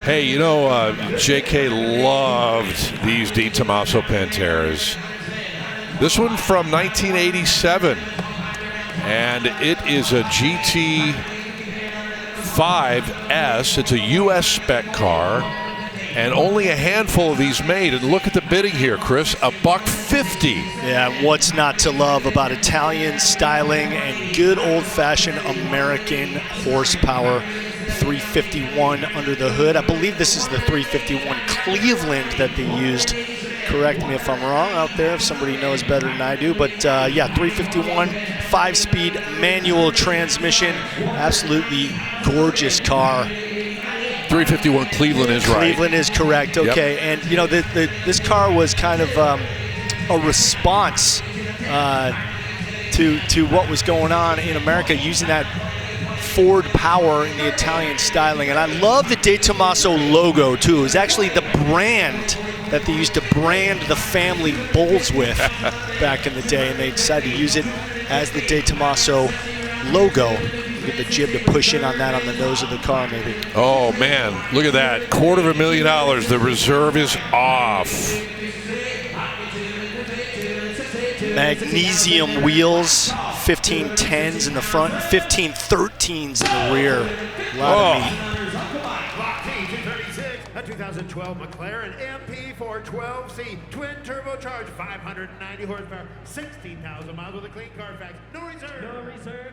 Hey, you know, JK loved these DeTomaso Panteras. This one from 1987, and it is a GT5-S. It's a U.S. spec car, and only a handful of these made. And look at the bidding here, Chris, $150. Yeah, what's not to love about Italian styling and good old-fashioned American horsepower. 351 under the hood. I believe this is the 351 Cleveland that they used. Correct me if I'm wrong out there, if somebody knows better than I do. But yeah, 351, 5-speed manual transmission. Absolutely gorgeous car. 351 Cleveland is right. Cleveland is correct, okay. Yep. And you know, this car was kind of a response to what was going on in America, using that Ford power in the Italian styling. And I love the DeTomaso logo too. It was actually the brand that they used to brand the family bulls with back in the day, and they decided to use it as the DeTomaso logo. Get the jib to push in on that on the nose of the car, maybe. Oh man, look at that, $250,000. The reserve is off. Magnesium wheels, 1510s in the front, 1513s in the rear. A lot of meat. A 2012 McLaren MP412C twin turbocharged, 590 horsepower, 16,000 miles with a clean Carfax. No reserve. No reserve.